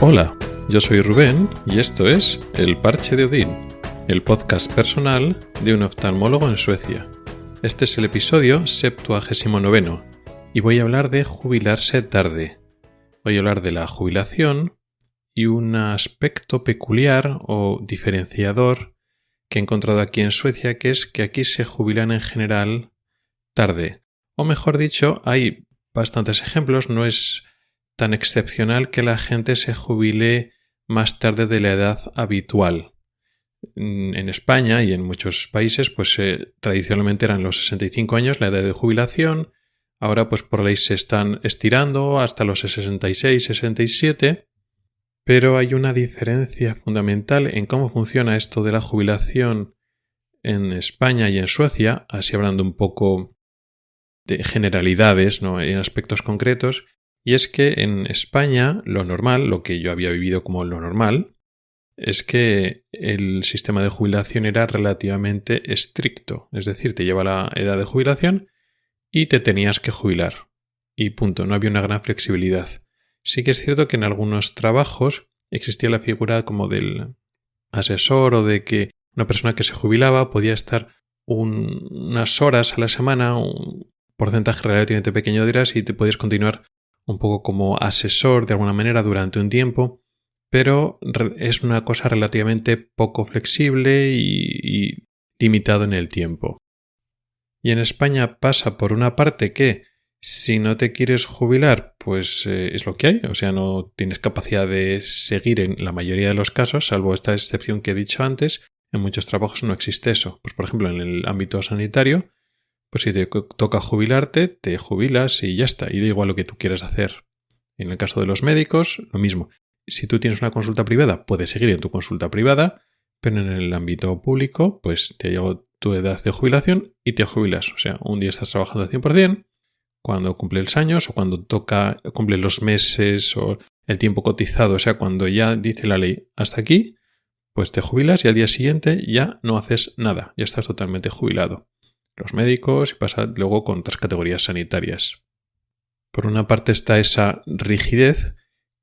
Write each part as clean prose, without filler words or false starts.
Hola, yo soy Rubén y esto es El Parche de Odín, el podcast personal de un oftalmólogo en Suecia. Este es el episodio 79 y voy a hablar de jubilarse tarde. Voy a hablar de la jubilación y un aspecto peculiar o diferenciador que he encontrado aquí en Suecia, que es que aquí se jubilan en general tarde. O mejor dicho, hay bastantes ejemplos, no es tan excepcional que la gente se jubile más tarde de la edad habitual. En España y en muchos países, pues tradicionalmente eran los 65 años la edad de jubilación. Ahora, pues por ley se están estirando hasta los 66, 67. Pero hay una diferencia fundamental en cómo funciona esto de la jubilación en España y en Suecia, así hablando un poco de generalidades, ¿no?, en aspectos concretos. Y es que en España lo normal, lo que yo había vivido como lo normal, es que el sistema de jubilación era relativamente estricto. Es decir, te lleva la edad de jubilación y te tenías que jubilar. Y punto, no había una gran flexibilidad. Sí que es cierto que en algunos trabajos existía la figura como del asesor o de que una persona que se jubilaba podía estar unas horas a la semana, un porcentaje relativamente pequeño de horas, y te podías continuar un poco como asesor de alguna manera durante un tiempo, pero es una cosa relativamente poco flexible y limitado en el tiempo. Y en España pasa por una parte que si no te quieres jubilar, pues es lo que hay, o sea, no tienes capacidad de seguir en la mayoría de los casos, salvo esta excepción que he dicho antes. En muchos trabajos no existe eso. Pues por ejemplo, en el ámbito sanitario, pues si te toca jubilarte, te jubilas y ya está, y da igual lo que tú quieras hacer. En el caso de los médicos, lo mismo. Si tú tienes una consulta privada, puedes seguir en tu consulta privada, pero en el ámbito público, pues te llegó tu edad de jubilación y te jubilas. O sea, un día estás trabajando al 100%, cuando cumple los años o cuando cumple los meses o el tiempo cotizado, o sea, cuando ya dice la ley hasta aquí, pues te jubilas y al día siguiente ya no haces nada, ya estás totalmente jubilado. Los médicos y pasa luego con otras categorías sanitarias. Por una parte está esa rigidez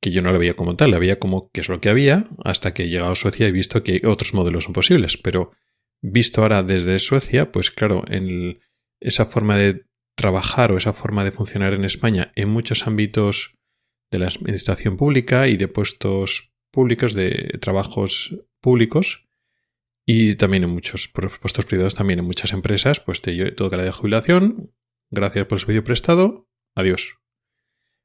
que yo no la veía como tal, la veía como que es lo que había hasta que he llegado a Suecia y he visto que otros modelos son posibles, pero visto ahora desde Suecia, pues claro, esa forma de trabajar o esa forma de funcionar en España en muchos ámbitos de la administración pública y de puestos públicos, de trabajos públicos, y también en muchos puestos privados, también en muchas empresas, pues te toca la de jubilación, gracias por el servicio prestado, adiós.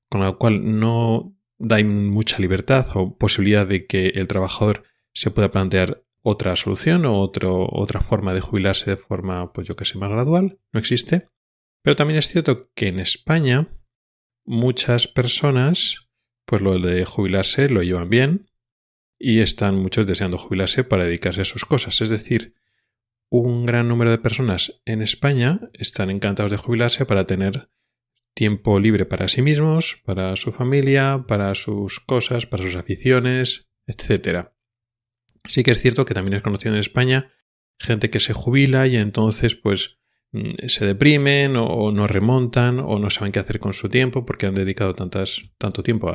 Con lo cual no da mucha libertad o posibilidad de que el trabajador se pueda plantear otra solución o otra forma de jubilarse de forma, pues yo que sé, más gradual. No existe. Pero también es cierto que en España muchas personas, pues lo de jubilarse lo llevan bien y están muchos deseando jubilarse para dedicarse a sus cosas. Es decir, un gran número de personas en España están encantados de jubilarse para tener tiempo libre para sí mismos, para su familia, para sus cosas, para sus aficiones, etc. Sí que es cierto que también es conocido en España gente que se jubila y entonces pues se deprimen o no remontan o no saben qué hacer con su tiempo porque han dedicado tanto tiempo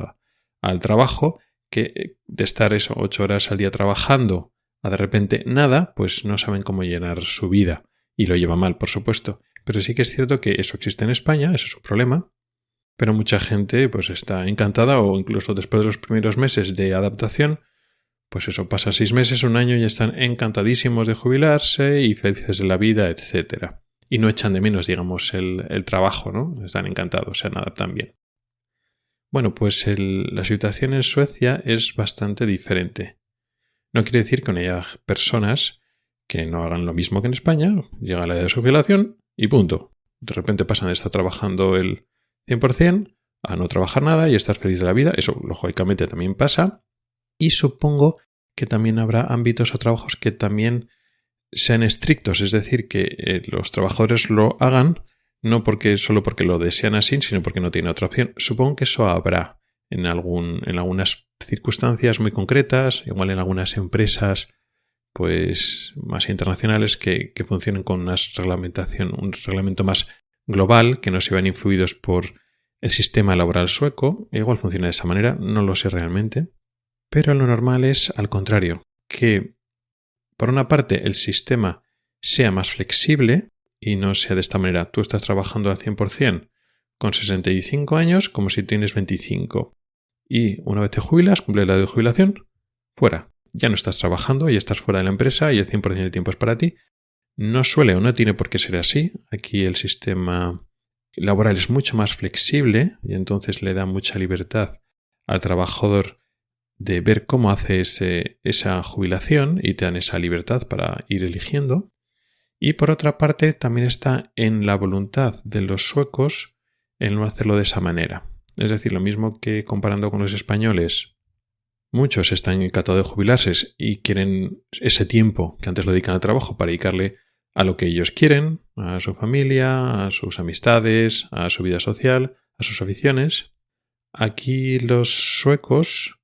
al trabajo que de estar 8 horas al día trabajando a de repente nada, pues no saben cómo llenar su vida y lo lleva mal, por supuesto. Pero sí que es cierto que eso existe en España, eso es un problema, pero mucha gente pues está encantada o incluso después de los primeros meses de adaptación, pues eso, pasa 6 meses, un año y están encantadísimos de jubilarse y felices de la vida, etc. Y no echan de menos, digamos, el trabajo, ¿no? Están encantados, se adaptan bien. Bueno, pues la situación en Suecia es bastante diferente. No quiere decir que no haya personas que no hagan lo mismo que en España, llega la edad de su jubilación y punto. De repente pasan de estar trabajando el 100% a no trabajar nada y estar feliz de la vida. Eso lógicamente también pasa. Y supongo que también habrá ámbitos o trabajos que también sean estrictos, es decir, que los trabajadores lo hagan no solo porque lo desean así, sino porque no tienen otra opción. Supongo que eso habrá en algunas circunstancias muy concretas, igual en algunas empresas pues más internacionales que funcionen con un reglamento más global, que no se vean influidos por el sistema laboral sueco. Igual funciona de esa manera, no lo sé realmente. Pero lo normal es al contrario, que por una parte el sistema sea más flexible y no sea de esta manera. Tú estás trabajando al 100% con 65 años como si tienes 25. Y una vez te jubilas, cumples la edad de jubilación, fuera. Ya no estás trabajando, ya estás fuera de la empresa y el 100% del tiempo es para ti. No suele o no tiene por qué ser así. Aquí el sistema laboral es mucho más flexible y entonces le da mucha libertad al trabajador de ver cómo hace esa jubilación y te dan esa libertad para ir eligiendo. Y por otra parte también está en la voluntad de los suecos el no hacerlo de esa manera. Es decir, lo mismo que comparando con los españoles, muchos están encantados de jubilarse y quieren ese tiempo que antes lo dedican al trabajo para dedicarle a lo que ellos quieren, a su familia, a sus amistades, a su vida social, a sus aficiones. Aquí los suecos,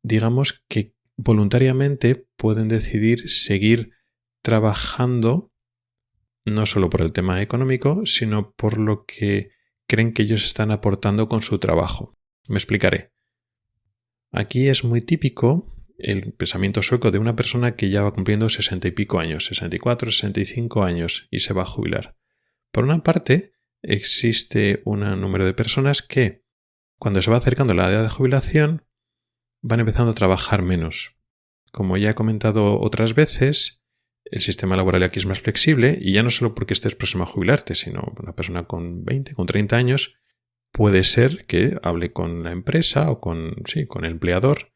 digamos que voluntariamente pueden decidir seguir trabajando no solo por el tema económico, sino por lo que creen que ellos están aportando con su trabajo. Me explicaré. Aquí es muy típico el pensamiento sueco de una persona que ya va cumpliendo 60 y pico años, 64, 65 años y se va a jubilar. Por una parte, existe un número de personas que, cuando se va acercando la edad de jubilación, van empezando a trabajar menos. Como ya he comentado otras veces, el sistema laboral aquí es más flexible y ya no solo porque estés próximo a jubilarte, sino una persona con 20, con 30 años puede ser que hable con la empresa o con el empleador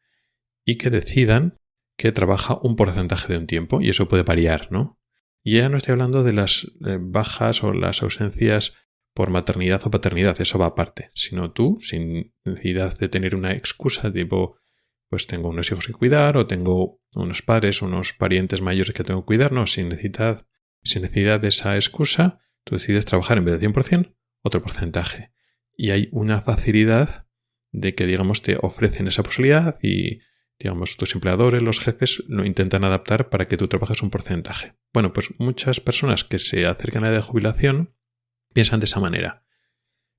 y que decidan que trabaja un porcentaje de un tiempo y eso puede variar, ¿no? Y ya no estoy hablando de las bajas o las ausencias por maternidad o paternidad, eso va aparte, sino tú, sin necesidad de tener una excusa tipo pues tengo unos hijos que cuidar o tengo unos padres, unos parientes mayores que tengo que cuidar. No, sin necesidad de esa excusa, tú decides trabajar en vez de 100%, otro porcentaje. Y hay una facilidad de que, digamos, te ofrecen esa posibilidad y, digamos, tus empleadores, los jefes, lo intentan adaptar para que tú trabajes un porcentaje. Bueno, pues muchas personas que se acercan a la edad de jubilación piensan de esa manera.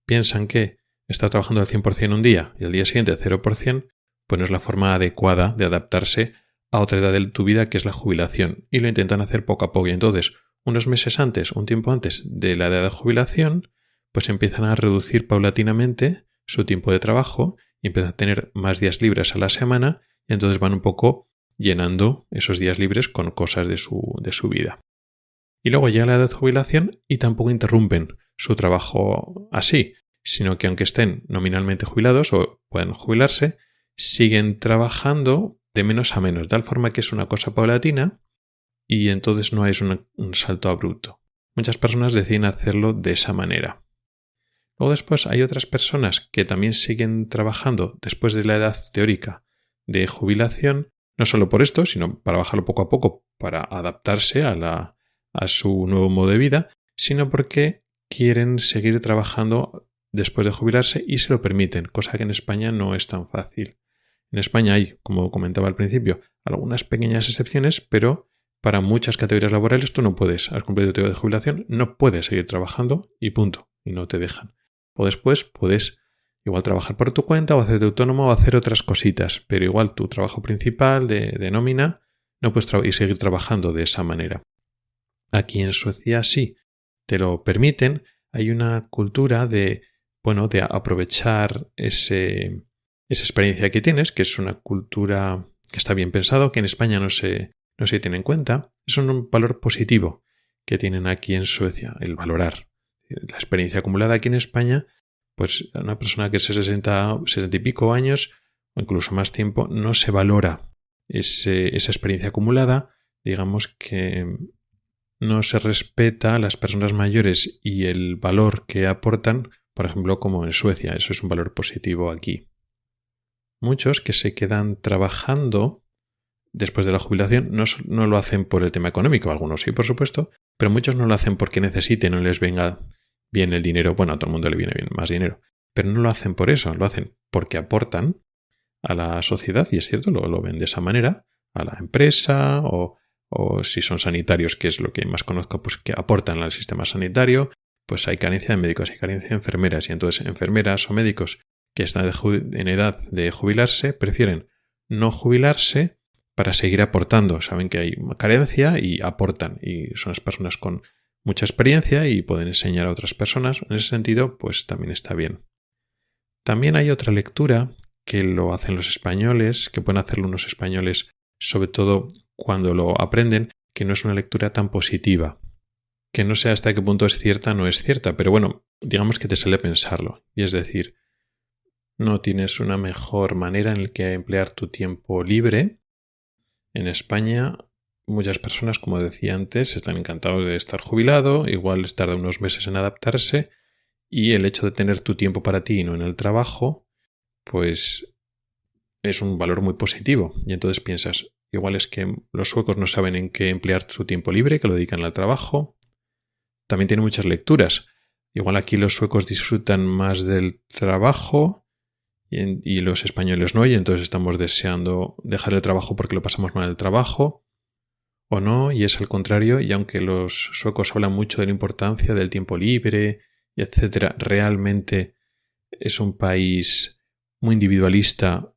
Piensan que estar trabajando al 100% un día y al día siguiente al 0%, pues no es la forma adecuada de adaptarse a otra edad de tu vida que es la jubilación y lo intentan hacer poco a poco y entonces unos meses antes, un tiempo antes de la edad de jubilación, pues empiezan a reducir paulatinamente su tiempo de trabajo y empiezan a tener más días libres a la semana y entonces van un poco llenando esos días libres con cosas de su vida. Y luego llega la edad de jubilación y tampoco interrumpen su trabajo así, sino que aunque estén nominalmente jubilados o puedan jubilarse, siguen trabajando de menos a menos, de tal forma que es una cosa paulatina y entonces no es un salto abrupto. Muchas personas deciden hacerlo de esa manera. Luego después hay otras personas que también siguen trabajando después de la edad teórica de jubilación, no solo por esto, sino para bajarlo poco a poco, para adaptarse a su nuevo modo de vida, sino porque quieren seguir trabajando después de jubilarse y se lo permiten, cosa que en España no es tan fácil. En España hay, como comentaba al principio, algunas pequeñas excepciones, pero para muchas categorías laborales tú no puedes, al cumplir tu edad de jubilación, no puedes seguir trabajando y punto, y no te dejan. O después puedes igual trabajar por tu cuenta o hacerte autónomo o hacer otras cositas, pero igual tu trabajo principal de nómina no puedes y seguir trabajando de esa manera. Aquí en Suecia sí, te lo permiten, hay una cultura de aprovechar esa experiencia que tienes, que es una cultura que está bien pensado, que en España no se tiene en cuenta. Es un valor positivo que tienen aquí en Suecia, el valorar. La experiencia acumulada aquí en España, pues una persona que es 60 y pico años o incluso más tiempo, no se valora esa experiencia acumulada. Digamos que no se respeta a las personas mayores y el valor que aportan, por ejemplo, como en Suecia. Eso es un valor positivo aquí. Muchos que se quedan trabajando después de la jubilación no lo hacen por el tema económico, algunos sí, por supuesto, pero muchos no lo hacen porque necesiten o les venga bien el dinero. Bueno, a todo el mundo le viene bien más dinero, pero no lo hacen por eso, lo hacen porque aportan a la sociedad, y es cierto, lo ven de esa manera, a la empresa o si son sanitarios, que es lo que más conozco, pues que aportan al sistema sanitario, pues hay carencia de médicos, hay carencia de enfermeras, y entonces enfermeras o médicos que están en edad de jubilarse prefieren no jubilarse para seguir aportando. Saben que hay una carencia y aportan, y son las personas con mucha experiencia y pueden enseñar a otras personas. En ese sentido, pues también está bien. También hay otra lectura que lo hacen los españoles, que pueden hacerlo unos españoles, sobre todo cuando lo aprenden, que no es una lectura tan positiva. Que no sé hasta qué punto es cierta o no es cierta, pero bueno, digamos que te sale pensarlo. Y es decir, no tienes una mejor manera en la que emplear tu tiempo libre. En España, muchas personas, como decía antes, están encantados de estar jubilado, igual tarda unos meses en adaptarse, y el hecho de tener tu tiempo para ti y no en el trabajo, pues es un valor muy positivo. Y entonces piensas, igual es que los suecos no saben en qué emplear su tiempo libre, que lo dedican al trabajo. También tiene muchas lecturas. Igual aquí los suecos disfrutan más del trabajo y los españoles no, y entonces estamos deseando dejar el trabajo porque lo pasamos mal en el trabajo, o no, y es al contrario, y aunque los suecos hablan mucho de la importancia del tiempo libre, y etcétera, realmente es un país muy individualista,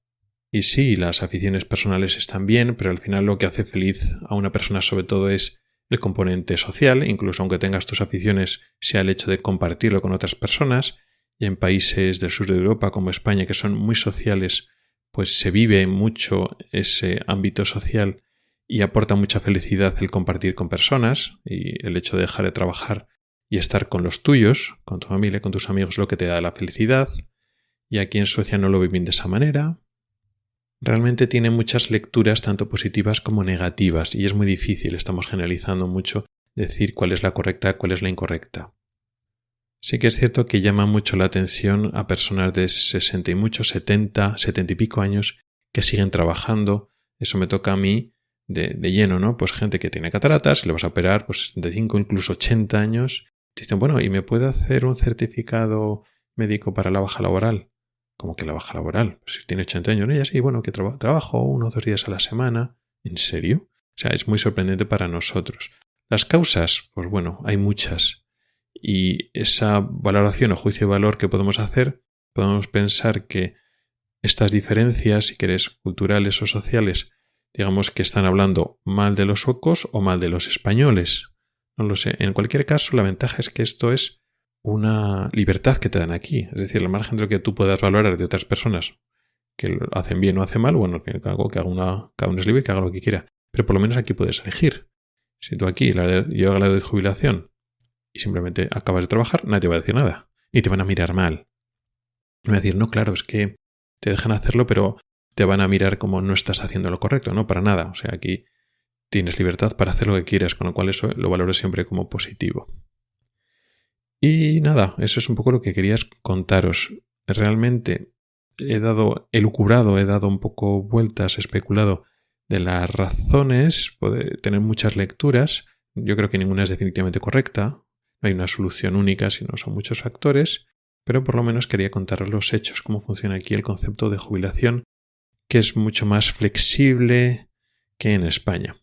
y sí, las aficiones personales están bien, pero al final lo que hace feliz a una persona sobre todo es el componente social, incluso aunque tengas tus aficiones, sea el hecho de compartirlo con otras personas. Y en países del sur de Europa como España, que son muy sociales, pues se vive mucho ese ámbito social y aporta mucha felicidad el compartir con personas, y el hecho de dejar de trabajar y estar con los tuyos, con tu familia, con tus amigos, lo que te da la felicidad. Y aquí en Suecia no lo viven de esa manera. Realmente tiene muchas lecturas tanto positivas como negativas, y es muy difícil, estamos generalizando mucho, decir cuál es la correcta, cuál es la incorrecta. Sí que es cierto que llama mucho la atención a personas de 60 y muchos, 70 y pico años que siguen trabajando. Eso me toca a mí de lleno, ¿no? Pues gente que tiene cataratas, le vas a operar, pues 65, incluso 80 años. Te dicen, bueno, ¿y me puede hacer un certificado médico para la baja laboral? ¿Cómo que la baja laboral? Pues si tiene 80 años, ¿no? Y así, bueno, que trabajo 1 o 2 días a la semana. ¿En serio? O sea, es muy sorprendente para nosotros. Las causas, pues bueno, hay muchas. Y esa valoración o juicio de valor que podemos hacer, podemos pensar que estas diferencias, si quieres, culturales o sociales, digamos que están hablando mal de los suecos o mal de los españoles. No lo sé. En cualquier caso, la ventaja es que esto es una libertad que te dan aquí. Es decir, al margen de lo que tú puedas valorar de otras personas que lo hacen bien o hacen mal, bueno, al fin y al cabo, cada uno es libre y que haga lo que quiera. Pero por lo menos aquí puedes elegir. Si tú aquí llega la edad de jubilación y simplemente acabas de trabajar, nadie te va a decir nada. Ni te van a mirar mal. Me va a decir, no, claro, es que te dejan hacerlo, pero te van a mirar como no estás haciendo lo correcto. No, para nada. O sea, aquí tienes libertad para hacer lo que quieras, con lo cual eso lo valoro siempre como positivo. Y nada, eso es un poco lo que quería contaros. Realmente he dado un poco vueltas, he especulado de las razones, puede tener muchas lecturas. Yo creo que ninguna es definitivamente correcta. No hay una solución única, sino son muchos factores, pero por lo menos quería contaros los hechos, cómo funciona aquí el concepto de jubilación, que es mucho más flexible que en España.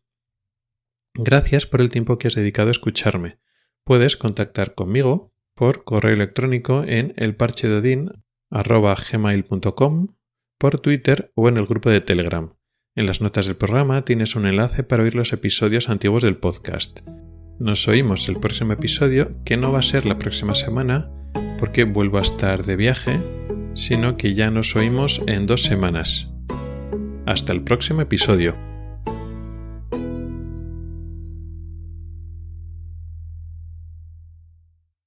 Gracias por el tiempo que has dedicado a escucharme. Puedes contactar conmigo por correo electrónico en elparchedeodin@gmail.com, por Twitter o en el grupo de Telegram. En las notas del programa tienes un enlace para oír los episodios antiguos del podcast. Nos oímos el próximo episodio, que no va a ser la próxima semana porque vuelvo a estar de viaje, sino que ya nos oímos en 2 semanas. Hasta el próximo episodio.